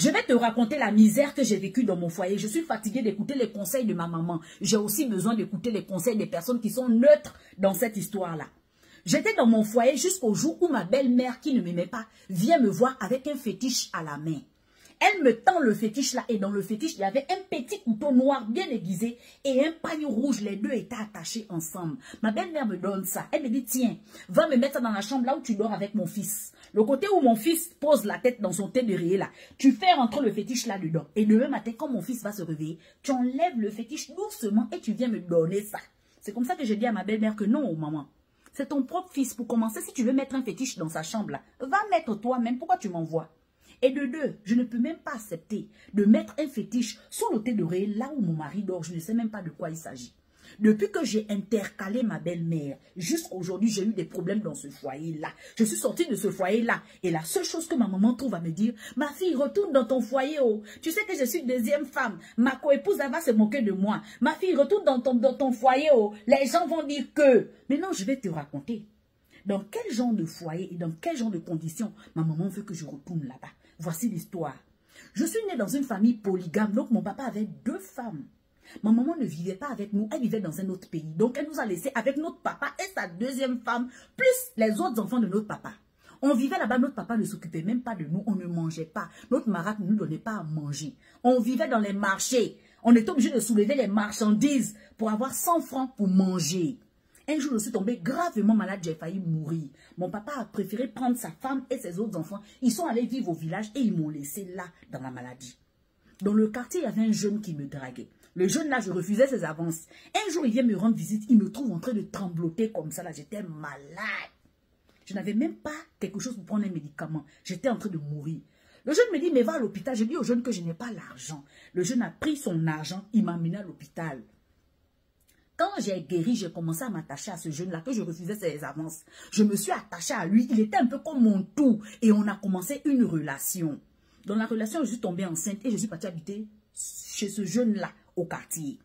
Je vais te raconter la misère que j'ai vécue dans mon foyer. Je suis fatiguée d'écouter les conseils de ma maman. J'ai aussi besoin d'écouter les conseils des personnes qui sont neutres dans cette histoire-là. J'étais dans mon foyer jusqu'au jour où ma belle-mère, qui ne m'aimait pas, vient me voir avec un fétiche à la main. Elle me tend le fétiche là et dans le fétiche, il y avait un petit couteau noir bien aiguisé et un pagne rouge. Les deux étaient attachés ensemble. Ma belle-mère me donne ça. Elle me dit, tiens, va me mettre ça dans la chambre là où tu dors avec mon fils. Le côté où mon fils pose la tête dans son thé d'oreiller là. Tu fais rentrer le fétiche là dedans. Et demain matin, quand mon fils va se réveiller, tu enlèves le fétiche doucement et tu viens me donner ça. C'est comme ça que j'ai dit à ma belle-mère que non, maman. C'est ton propre fils. Pour commencer, si tu veux mettre un fétiche dans sa chambre là, va mettre toi-même. Pourquoi tu m'envoies? Et de deux, je ne peux même pas accepter de mettre un fétiche sous le thé d'oreiller là où mon mari dort. Je ne sais même pas de quoi il s'agit. Depuis que j'ai intercalé ma belle-mère, jusqu'à aujourd'hui, j'ai eu des problèmes dans ce foyer-là. Je suis sortie de ce foyer-là. Et la seule chose que ma maman trouve à me dire, ma fille, retourne dans ton foyer. Oh. Tu sais que je suis deuxième femme. Ma coépouse, elle va se moquer de moi. Ma fille, retourne dans ton foyer. Oh. Les gens vont dire que... Maintenant, je vais te raconter. Dans quel genre de foyer et dans quel genre de conditions ma maman veut que je retourne là-bas. Voici l'histoire. Je suis née dans une famille polygame, donc mon papa avait 2 femmes. Ma maman ne vivait pas avec nous, elle vivait dans un autre pays. Donc elle nous a laissés avec notre papa et sa 2e femme, plus les autres enfants de notre papa. On vivait là-bas, notre papa ne s'occupait même pas de nous, on ne mangeait pas. Notre marac ne nous donnait pas à manger. On vivait dans les marchés. On était obligé de soulever les marchandises pour avoir 100 francs pour manger. Un jour, je suis tombée gravement malade, j'ai failli mourir. Mon papa a préféré prendre sa femme et ses autres enfants. Ils sont allés vivre au village et ils m'ont laissé là, dans la maladie. Dans le quartier, il y avait un jeune qui me draguait. Le jeune là, je refusais ses avances. Un jour, il vient me rendre visite, il me trouve en train de trembloter comme ça là. J'étais malade. Je n'avais même pas quelque chose pour prendre un médicament. J'étais en train de mourir. Le jeune me dit, mais va à l'hôpital. Je dis au jeune que je n'ai pas l'argent. Le jeune a pris son argent, il m'a amené à l'hôpital. Quand j'ai guéri, j'ai commencé à m'attacher à ce jeune-là, que je refusais ses avances. Je me suis attachée à lui. Il était un peu comme mon tout. Et on a commencé une relation. Dans la relation, je suis tombée enceinte et je suis partie habiter chez ce jeune-là, au quartier.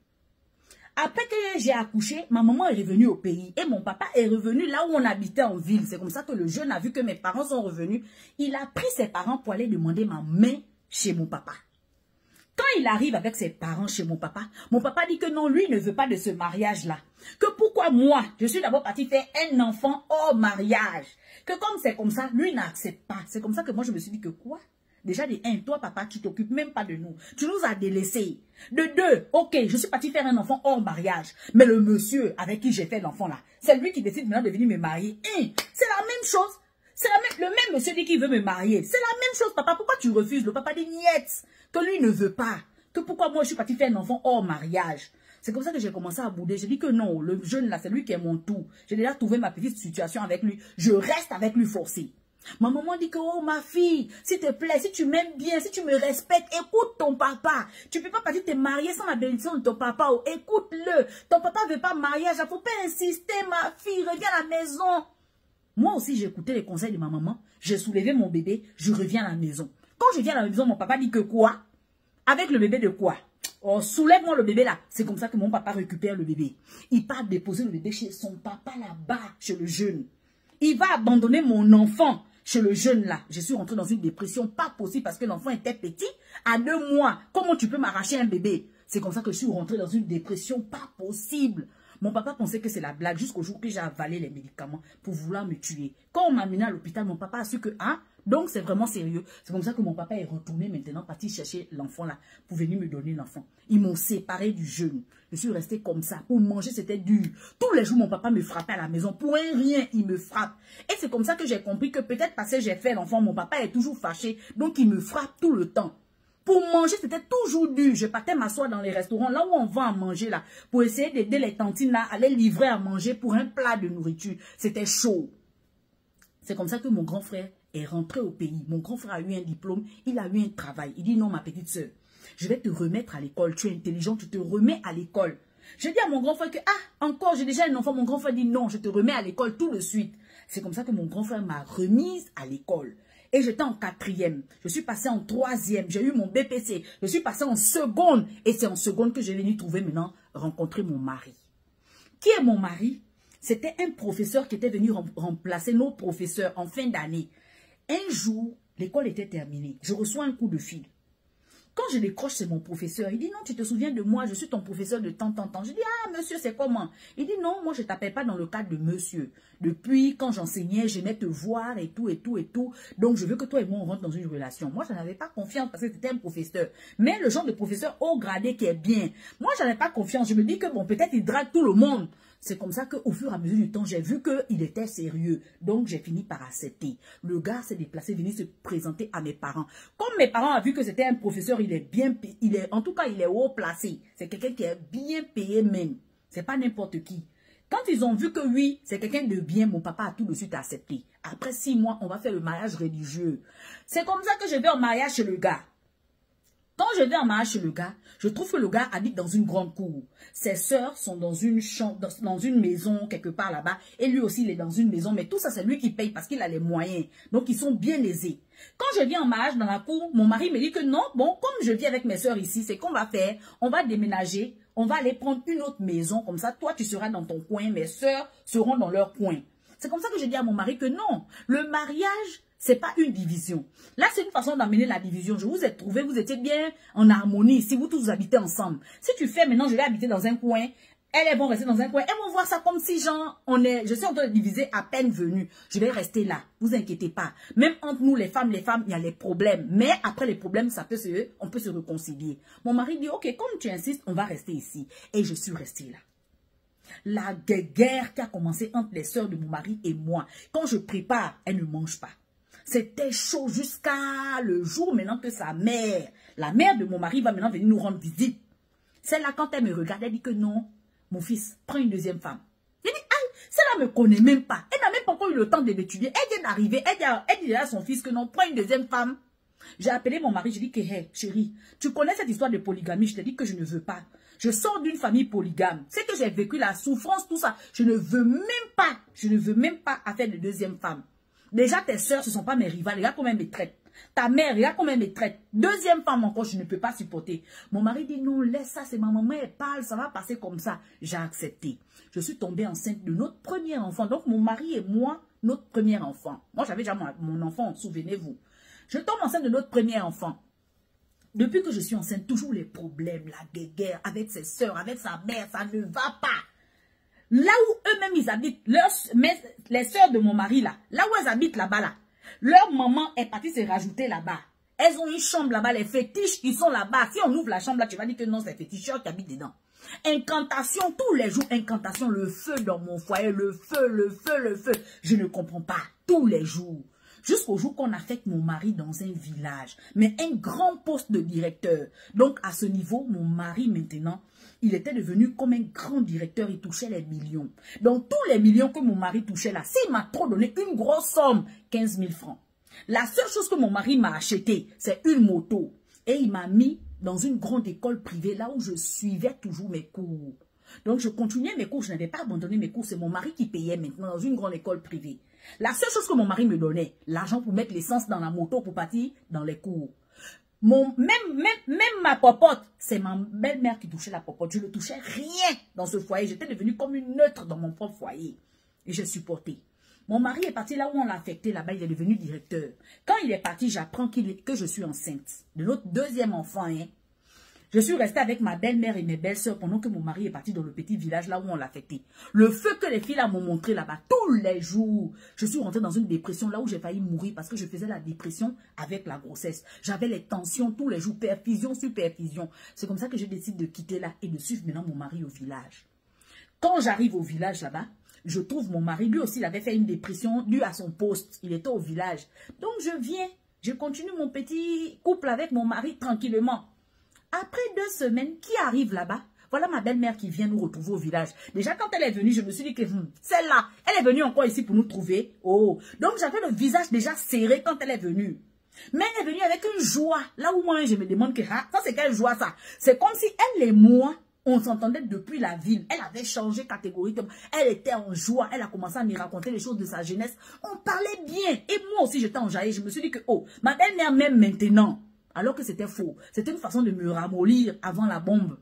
Après que j'ai accouché, ma maman est revenue au pays. Et mon papa est revenu là où on habitait en ville. C'est comme ça que le jeune a vu que mes parents sont revenus. Il a pris ses parents pour aller demander ma main chez mon papa. Quand il arrive avec ses parents chez mon papa dit que non, lui ne veut pas de ce mariage-là. Que pourquoi moi, je suis d'abord partie faire un enfant hors mariage. Que comme c'est comme ça, lui n'accepte pas. C'est comme ça que moi je me suis dit que quoi? Déjà de 1, toi papa, tu t'occupes même pas de nous. Tu nous as délaissés. De 2, ok, je suis partie faire un enfant hors mariage. Mais le monsieur avec qui j'ai fait l'enfant là, c'est lui qui décide maintenant de venir me marier. C'est la même chose. C'est le même monsieur dit qu'il veut me marier. C'est la même chose, papa. Pourquoi tu refuses? Le papa dit niet, que lui ne veut pas. Que pourquoi moi je suis partie faire un enfant hors mariage. C'est comme ça que j'ai commencé à bouder. J'ai dit que non, le jeune là, c'est lui qui est mon tout. J'ai déjà trouvé ma petite situation avec lui. Je reste avec lui forcé. Ma maman dit que, oh ma fille, s'il te plaît, si tu m'aimes bien, si tu me respectes, écoute ton papa. Tu ne peux pas partir te marier sans la bénédiction de ton papa. Oh, écoute-le. Ton papa ne veut pas mariage. Il ne faut pas insister, ma fille. Reviens à la maison. Moi aussi, j'ai écouté les conseils de ma maman. J'ai soulevé mon bébé. Je reviens à la maison. Quand je viens à la maison, mon papa dit que quoi? Avec le bébé de quoi? Oh, soulève-moi le bébé là. C'est comme ça que mon papa récupère le bébé. Il part déposer le bébé chez son papa là-bas, chez le jeune. Il va abandonner mon enfant chez le jeune là. Je suis rentrée dans une dépression pas possible parce que l'enfant était petit. À 2 mois, comment tu peux m'arracher un bébé? C'est comme ça que je suis rentrée dans une dépression pas possible. Mon papa pensait que c'est la blague jusqu'au jour que j'ai avalé les médicaments pour vouloir me tuer. Quand on m'a amené à l'hôpital, mon papa a su que, ah, donc c'est vraiment sérieux. C'est comme ça que mon papa est retourné maintenant, parti chercher l'enfant là, pour venir me donner l'enfant. Ils m'ont séparé du jeune. Je suis restée comme ça. Pour manger, c'était dur. Tous les jours, mon papa me frappait à la maison. Pour un rien, il me frappe. Et c'est comme ça que j'ai compris que peut-être parce que j'ai fait l'enfant, mon papa est toujours fâché. Donc il me frappe tout le temps. Pour manger, c'était toujours dur. Je partais m'asseoir dans les restaurants, là où on vend à manger, là, pour essayer d'aider les tantines, là, à les livrer à manger pour un plat de nourriture. C'était chaud. C'est comme ça que mon grand frère est rentré au pays. Mon grand frère a eu un diplôme, il a eu un travail. Il dit non, ma petite soeur, je vais te remettre à l'école. Tu es intelligent, tu te remets à l'école. Je dis à mon grand frère que, ah, encore, j'ai déjà un enfant. Mon grand frère dit non, je te remets à l'école tout de suite. C'est comme ça que mon grand frère m'a remise à l'école. Et j'étais en 4e. Je suis passée en 3e. J'ai eu mon BPC. Je suis passée en seconde. Et c'est en seconde que j'ai venu trouver maintenant, rencontrer mon mari. Qui est mon mari? C'était un professeur qui était venu remplacer nos professeurs en fin d'année. Un jour, l'école était terminée. Je reçois un coup de fil. Quand je décroche, c'est mon professeur. Il dit, non, tu te souviens de moi, je suis ton professeur de tant. Je dis, ah, monsieur, c'est comment? Il dit, non, moi, je ne t'appelle pas dans le cadre de monsieur. Depuis, quand j'enseignais, j'aimais te voir et tout, et tout, et tout. Donc, je veux que toi et moi, on rentre dans une relation. Moi, je n'avais pas confiance parce que c'était un professeur. Mais le genre de professeur haut gradé qui est bien. Moi, je n'avais pas confiance. Je me dis que, bon, peut-être il drague tout le monde. C'est comme ça qu'au fur et à mesure du temps, j'ai vu qu'il était sérieux. Donc, j'ai fini par accepter. Le gars s'est déplacé, venu se présenter à mes parents. Comme mes parents ont vu que c'était un professeur, en tout cas, il est haut placé. C'est quelqu'un qui est bien payé même. C'est pas n'importe qui. Quand ils ont vu que oui, c'est quelqu'un de bien, mon papa a tout de suite accepté. Après 6 mois, on va faire le mariage religieux. C'est comme ça que je vais en mariage chez le gars. Quand je vais en mariage chez le gars, je trouve que le gars habite dans une grande cour. Ses sœurs sont dans une chambre, dans une maison quelque part là-bas. Et lui aussi, il est dans une maison. Mais tout ça, c'est lui qui paye parce qu'il a les moyens. Donc, ils sont bien lésés. Quand je viens en mariage dans la cour, mon mari me dit que non, bon, comme je vis avec mes sœurs ici, c'est qu'on va faire, on va déménager, on va aller prendre une autre maison. Comme ça, toi, tu seras dans ton coin, mes sœurs seront dans leur coin. C'est comme ça que je dis à mon mari que non, le mariage, c'est pas une division. Là, c'est une façon d'amener la division. Je vous ai trouvé, vous étiez bien en harmonie. Si vous tous habitez ensemble. Si tu fais maintenant, je vais habiter dans un coin. Elles vont rester dans un coin. Elles vont voir ça comme si, genre, je suis en train de diviser à peine venu. Je vais rester là. Vous inquiétez pas. Même entre nous, les femmes, il y a les problèmes. Mais après les problèmes, on peut se réconcilier. Mon mari dit, ok, comme tu insistes, on va rester ici. Et je suis restée là. La guerre qui a commencé entre les sœurs de mon mari et moi. Quand je prépare, elles ne mangent pas. C'était chaud jusqu'à le jour maintenant que sa mère, la mère de mon mari, va maintenant venir nous rendre visite. Celle-là, quand elle me regarde, elle dit que non, mon fils, prends une deuxième femme. Je dis, ah, celle-là ne me connaît même pas. Elle n'a même pas encore eu le temps de l'étudier. Elle vient d'arriver, elle dit à son fils que non, prends une deuxième femme. J'ai appelé mon mari, je dis que, hey, chérie, tu connais cette histoire de polygamie, je te dis que je ne veux pas. Je sors d'une famille polygame. C'est que j'ai vécu la souffrance, tout ça. Je ne veux même pas faire de deuxième femme. Déjà, tes soeurs, ce ne sont pas mes rivales. Regarde comment elles me traitent. Ta mère, regarde comment elle me traite. Deuxième femme encore, je ne peux pas supporter. Mon mari dit non, laisse ça, c'est ma maman, elle parle, ça va passer comme ça. J'ai accepté. Je suis tombée enceinte de notre premier enfant. Donc, mon mari et moi, notre premier enfant. Moi, j'avais déjà mon enfant, souvenez-vous. Je tombe enceinte de notre premier enfant. Depuis que je suis enceinte, toujours les problèmes, la guerre avec ses soeurs, avec sa mère, ça ne va pas. Là où eux-mêmes ils habitent, les sœurs de mon mari là où elles habitent là-bas là, leur maman est partie se rajouter là-bas. Elles ont une chambre là-bas, les fétiches ils sont là-bas. Si on ouvre la chambre là, tu vas dire que non, c'est les féticheurs qui habitent dedans. Incantation, tous les jours, incantation, le feu dans mon foyer, le feu, le feu, le feu. Je ne comprends pas, tous les jours. Jusqu'au jour qu'on affecte mon mari dans un village, mais un grand poste de directeur. Donc à ce niveau, mon mari maintenant, il était devenu comme un grand directeur, il touchait les millions. Donc tous les millions que mon mari touchait là, s'il m'a trop donné une grosse somme, 15 000 francs. La seule chose que mon mari m'a acheté, c'est une moto. Et il m'a mis dans une grande école privée, là où je suivais toujours mes cours. Donc je continuais mes cours, je n'avais pas abandonné mes cours, c'est mon mari qui payait maintenant dans une grande école privée. La seule chose que mon mari me donnait, l'argent pour mettre l'essence dans la moto pour partir dans les cours. Même ma popote, c'est ma belle-mère qui touchait la popote. Je ne touchais rien dans ce foyer. J'étais devenue comme une neutre dans mon propre foyer. Et j'ai supporté. Mon mari est parti là où on l'a affecté, là-bas, il est devenu directeur. Quand il est parti, j'apprends que je suis enceinte de notre deuxième enfant. Hein. Je suis restée avec ma belle-mère et mes belles-sœurs pendant que mon mari est parti dans le petit village là où on l'a affecté. Le feu que les filles là m'ont montré là-bas tous les jours. Je suis rentrée dans une dépression là où j'ai failli mourir parce que je faisais la dépression avec la grossesse. J'avais les tensions tous les jours, perfusion sur perfusion. C'est comme ça que je décide de quitter là et de suivre maintenant mon mari au village. Quand j'arrive au village là-bas, je trouve mon mari, lui aussi il avait fait une dépression due à son poste. Il était au village. Donc je viens, je continue mon petit couple avec mon mari tranquillement. Après 2 semaines, qui arrive là-bas? Voilà ma belle-mère qui vient nous retrouver au village. Déjà, quand elle est venue, je me suis dit que celle-là, elle est venue encore ici pour nous trouver. Oh, donc j'avais le visage déjà serré quand elle est venue. Mais elle est venue avec une joie. Là où moi, je me demande que ça, c'est quelle joie ça? C'est comme si elle et moi, on s'entendait depuis la ville. Elle avait changé catégoriquement. Elle était en joie. Elle a commencé à me raconter les choses de sa jeunesse. On parlait bien. Et moi aussi, j'étais enjaillée. Je me suis dit que, oh, ma belle-mère même maintenant... Alors que c'était faux. C'était une façon de me ramollir avant la bombe.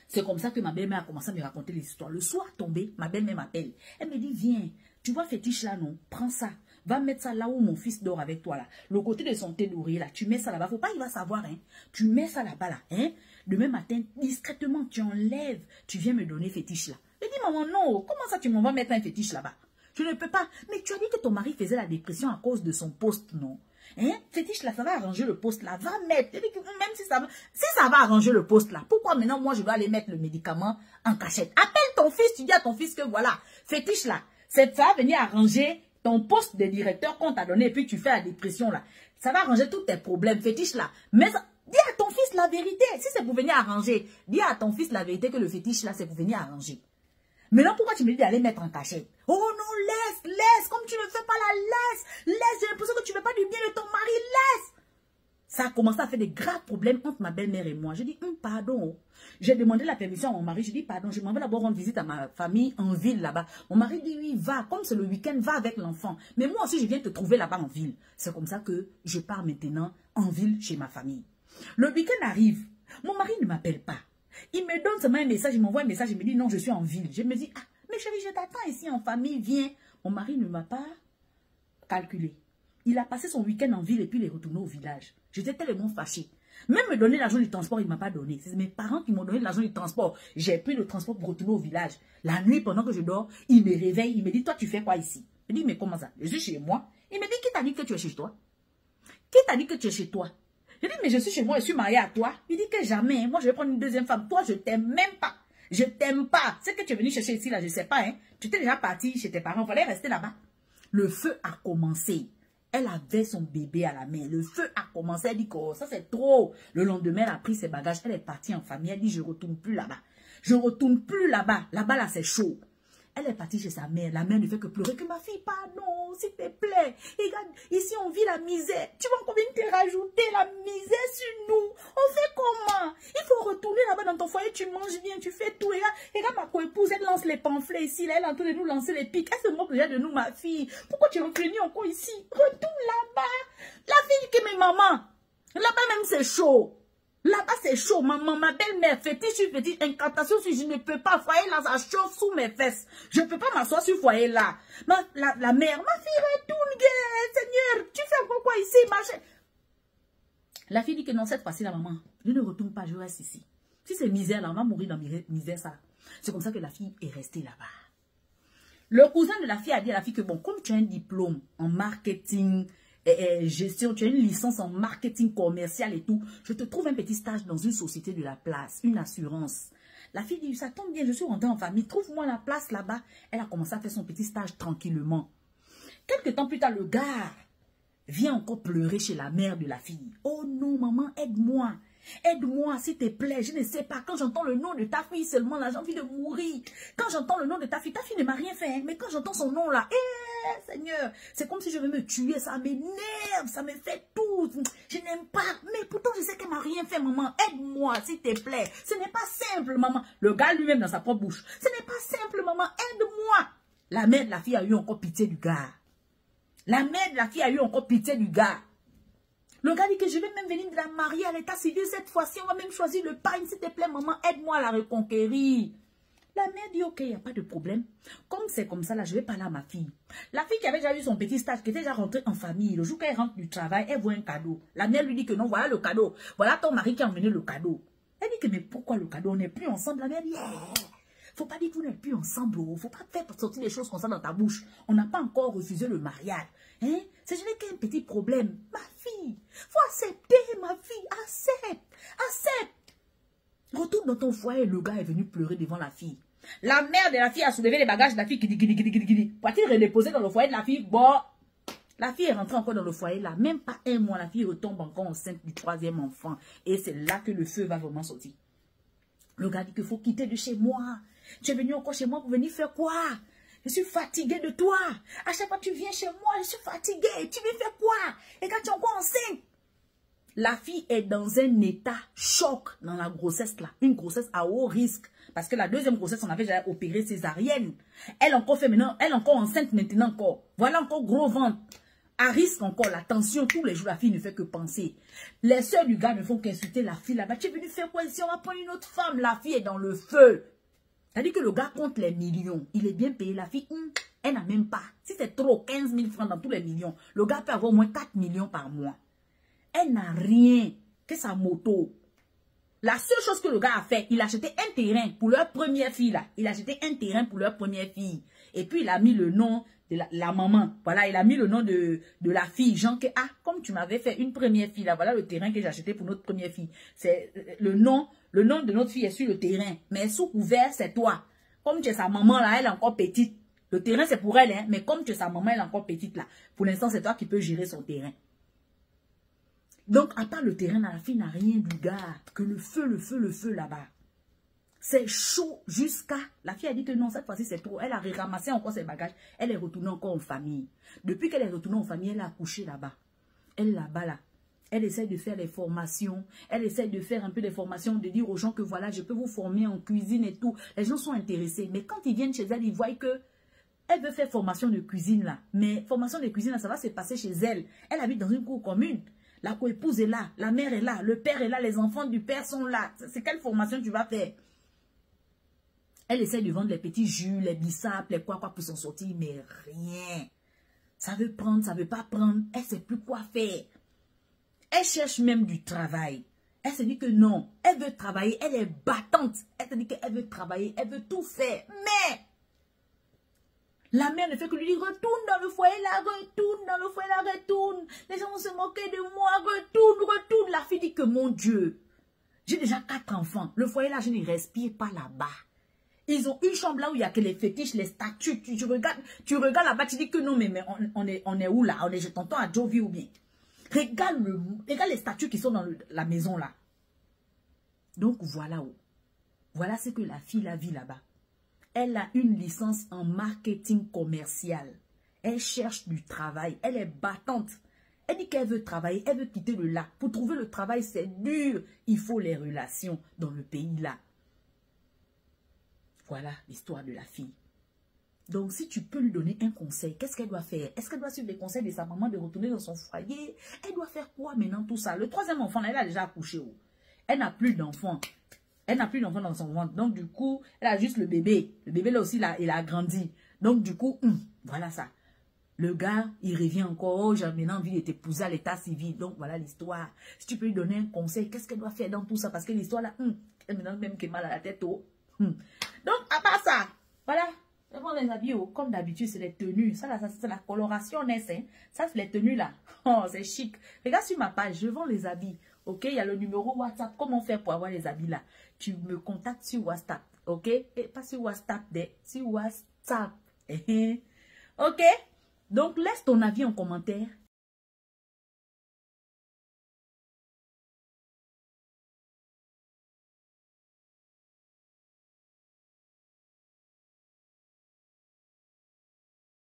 C'est comme ça que ma belle-mère a commencé à me raconter les histoires. Le soir tombé, ma belle-mère m'appelle. Elle me dit, viens, tu vois fétiche là, non? Prends ça. Va mettre ça là où mon fils dort avec toi là. Le côté de son thé d'oreiller là, tu mets ça là-bas. Faut pas, il va savoir, hein. Tu mets ça là-bas là, hein. Demain matin, discrètement, tu enlèves. Tu viens me donner fétiche là. Je dis, maman, non. Comment ça, tu m'en vas mettre un fétiche là-bas? Je ne peux pas. Mais tu as dit que ton mari faisait la dépression à cause de son poste, non? Hein? Fétiche là, ça va arranger le poste là. Va mettre. Je dis que même si ça va arranger le poste là, pourquoi maintenant moi je dois aller mettre le médicament en cachette? Appelle ton fils, tu dis à ton fils que voilà, fétiche là, ça va venir arranger ton poste de directeur qu'on t'a donné et puis tu fais la dépression là. Ça va arranger tous tes problèmes, fétiche là. Mais dis à ton fils la vérité. Si c'est pour venir arranger, dis à ton fils la vérité que le fétiche là, c'est pour venir arranger. Maintenant, pourquoi tu me dis d'aller mettre en cachette? Oh non, laisse, comme tu ne fais pas la laisse, j'ai l'impression que tu ne veux pas du bien de ton mari, laisse. Ça a commencé à faire des graves problèmes entre ma belle-mère et moi. Je dis, pardon. J'ai demandé la permission à mon mari. Je dis, pardon, je m'en vais d'abord rendre visite à ma famille en ville là-bas. Mon mari dit, oui, va. Comme c'est le week-end, va avec l'enfant. Mais moi aussi, je viens te trouver là-bas en ville. C'est comme ça que je pars maintenant en ville chez ma famille. Le week-end arrive. Mon mari ne m'appelle pas. Il me donne seulement un message, il m'envoie un message, il me dit, non, je suis en ville. Je me dis, ah, mais chérie, je t'attends ici en famille, viens. Mon mari ne m'a pas calculé. Il a passé son week-end en ville et puis il est retourné au village. J'étais tellement fâchée. Même me donner l'argent du transport, il ne m'a pas donné. C'est mes parents qui m'ont donné l'argent du transport. J'ai pris le transport pour retourner au village. La nuit, pendant que je dors, il me réveille. Il me dit, toi, tu fais quoi ici? Je dis, mais comment ça? Je suis chez moi. Il me dit, qui t'a dit que tu es chez toi? Qui t'a dit que tu es chez toi? Je dis, mais je suis chez moi, je suis mariée à toi. Il dit que jamais, moi, je vais prendre une deuxième femme. Toi, je t'aime même pas. Je t'aime pas. C'est que tu es venu chercher ici, là, je ne sais pas, hein. Tu étais déjà parti chez tes parents. Il fallait rester là-bas. Le feu a commencé. Elle avait son bébé à la main. Le feu a commencé. Elle dit que oh, ça c'est trop. Le lendemain, elle a pris ses bagages. Elle est partie en famille. Elle dit, je ne retourne plus là-bas. Je ne retourne plus là-bas. Là-bas, là, c'est chaud. Elle est partie chez sa mère. La mère ne fait que pleurer. Que ma fille, pardon, s'il te plaît. Regarde, ici, on vit la misère. Tu vas encore venir te rajouter la misère sur nous. On fait comment? Il faut retourner là-bas dans ton foyer. Tu manges bien, tu fais tout. Regarde ma co-épouse, elle lance les pamphlets ici. Là, elle est en train de nous lancer les pics. Elle se moque déjà de nous, ma fille. Pourquoi tu es revenue encore ici? Retourne là-bas. La fille que mes mamans. Là-bas même, c'est chaud. Là-bas, c'est chaud. Maman, ma belle-mère, fétiche, incantation, si je ne peux pas, foyer là, ça chauffe sous mes fesses. Je ne peux pas m'asseoir sur foyer là. La mère, ma fille, retourne, Seigneur, tu fais quoi ici, ma chérie? La fille dit que non, cette fois-ci, la maman, je ne retourne pas, je reste ici. Si c'est misère, là, on va mourir dans misère, ça. C'est comme ça que la fille est restée là-bas. Le cousin de la fille a dit à la fille que, bon, comme tu as un diplôme en marketing, gestion, tu as une licence en marketing commercial et tout, je te trouve un petit stage dans une société de la place, une assurance. La fille dit, ça tombe bien, je suis rentrée en famille, trouve-moi la place là-bas. Elle a commencé à faire son petit stage tranquillement. Quelque temps plus tard, le gars vient encore pleurer chez la mère de la fille. Oh non, maman, aide-moi. Aide-moi, s'il te plaît, je ne sais pas. Quand j'entends le nom de ta fille seulement, là, j'ai envie de mourir. Quand j'entends le nom de ta fille ne m'a rien fait, hein, mais quand j'entends son nom là, Seigneur, c'est comme si je vais me tuer, ça m'énerve, ça me fait tout. Je n'aime pas, mais pourtant je sais qu'elle m'a rien fait, maman. Aide-moi, s'il te plaît. Ce n'est pas simple, maman. Le gars lui-même dans sa propre bouche. Ce n'est pas simple, maman, aide-moi. La mère de la fille a eu encore pitié du gars. La mère de la fille a eu encore pitié du gars. Le gars dit que je vais même venir de la marier à l'état civil cette fois-ci. On va même choisir le pain. S'il te plaît, maman, aide-moi à la reconquérir. La mère dit, ok, il n'y a pas de problème. Comme c'est comme ça, là, je vais parler à ma fille. La fille qui avait déjà eu son petit stage, qui était déjà rentrée en famille, le jour qu'elle rentre du travail, elle voit un cadeau. La mère lui dit que non, voilà le cadeau. Voilà ton mari qui a emmené le cadeau. Elle dit que, mais pourquoi le cadeau? On n'est plus ensemble. La mère dit, faut pas dire que vous n'êtes plus ensemble. Faut pas faire sortir les choses comme ça dans ta bouche. On n'a pas encore refusé le mariage. Hein? C'est juste qu'un petit problème. Ma fille, faut accepter, ma fille. Accepte. Retourne dans ton foyer. Le gars est venu pleurer devant la fille. La mère de la fille a soulevé les bagages de la fille. Pour-t-il redéposer dans le foyer de la fille? Bon. La fille est rentrée encore dans le foyer là. Même pas un mois, la fille retombe encore enceinte du 3e enfant. Et c'est là que le feu va vraiment sortir. Le gars dit qu'il faut quitter de chez moi. Tu es venu encore chez moi pour venir faire quoi? Je suis fatiguée de toi. À chaque fois que tu viens chez moi, je suis fatiguée. Tu viens faire quoi? Et quand tu es encore enceinte? La fille est dans un état choc dans la grossesse là. Une grossesse à haut risque. Parce que la deuxième grossesse, on avait déjà opéré césarienne. Elle encore fait maintenant, elle encore enceinte maintenant encore. Voilà encore gros ventre. À risque encore, la tension, tous les jours, la fille ne fait que penser. Les soeurs du gars ne font qu'insulter la fille là-bas. Tu es venu faire quoi ici? On va prendre une autre femme. La fille est dans le feu. C'est-à-dire que le gars compte les millions. Il est bien payé. La fille, elle n'a même pas. Si c'est trop, 15 000 francs dans tous les millions, le gars peut avoir au moins 4 millions par mois. Elle n'a rien que sa moto. La seule chose que le gars a fait, il a acheté un terrain pour leur première fille là. Il a acheté un terrain pour leur première fille. Et puis il a mis le nom de la maman. Voilà, il a mis le nom de la fille. Genre que, ah, comme tu m'avais fait une première fille là, voilà le terrain que j'ai acheté pour notre première fille. C'est le nom de notre fille est sur le terrain. Mais sous couvert, c'est toi. Comme tu es sa maman là, elle est encore petite. Le terrain c'est pour elle, hein. Mais comme tu es sa maman, elle est encore petite là. Pour l'instant, c'est toi qui peux gérer son terrain. Donc, à part le terrain, la fille n'a rien du gars. Que le feu là-bas. C'est chaud jusqu'à... La fille a dit que non, cette fois-ci, c'est trop. Elle a ramassé encore ses bagages. Elle est retournée encore en famille. Depuis qu'elle est retournée en famille, elle a accouché là-bas. Elle là-bas, là. Elle essaie de faire des formations. Elle essaie de faire un peu des formations, de dire aux gens que voilà, je peux vous former en cuisine et tout. Les gens sont intéressés. Mais quand ils viennent chez elle, ils voient que elle veut faire formation de cuisine là. Mais formation de cuisine là, ça va se passer chez elle. Elle habite dans une cour commune. La co-épouse est là, la mère est là, le père est là, les enfants du père sont là. C'est quelle formation tu vas faire? Elle essaie de vendre les petits jus, les bissapes, les quoi pour s'en sortir, mais rien. Ça veut prendre, ça veut pas prendre. Elle sait plus quoi faire. Elle cherche même du travail. Elle se dit que non, elle veut travailler, elle est battante. Elle se dit qu'elle veut travailler, elle veut tout faire. Mais la mère ne fait que lui dire, retourne dans le foyer là, retourne dans le foyer là, retourne. Les gens vont se moquer de moi, retourne. La fille dit que mon Dieu, j'ai déjà 4 enfants. Le foyer là, je ne respire pas là-bas. Ils ont une chambre là où il y a que les fétiches, les statues. Tu regardes là-bas, tu dis que non, mais on est où là? On est, je t'entends à Jovi ou bien. Regarde les statues qui sont dans la maison là. Donc voilà où. Voilà ce que la fille la vit là-bas. Elle a une licence en marketing commercial. Elle cherche du travail. Elle est battante. Elle dit qu'elle veut travailler. Elle veut quitter le lac. Pour trouver le travail, c'est dur. Il faut les relations dans le pays là. Voilà l'histoire de la fille. Donc, si tu peux lui donner un conseil, qu'est-ce qu'elle doit faire? Est-ce qu'elle doit suivre les conseils de sa maman de retourner dans son foyer? Elle doit faire quoi maintenant tout ça? Le 3e enfant, elle a déjà accouché. Elle n'a plus d'enfant. Elle n'a plus d'enfant dans son ventre. Donc, du coup, elle a juste le bébé. Le bébé, là aussi, là, il a grandi. Donc, du coup, voilà ça. Le gars, il revient encore. Oh, j'ai maintenant envie de t'épouser à l'état civil. Donc, voilà l'histoire. Si tu peux lui donner un conseil, qu'est-ce qu'elle doit faire dans tout ça? Parce que l'histoire, là, elle me donne même que mal à la tête. Donc, à part ça, voilà. Je vends les habits, comme d'habitude, c'est les tenues. Ça, là, c'est la coloration, hein. Ça, c'est les tenues, là. Oh, c'est chic. Regarde sur ma page, je vends les habits. Ok, il y a le numéro WhatsApp. Comment faire pour avoir les habits là? Tu me contactes sur WhatsApp. Ok? Et pas sur WhatsApp, sur WhatsApp. Ok? Donc, laisse ton avis en commentaire.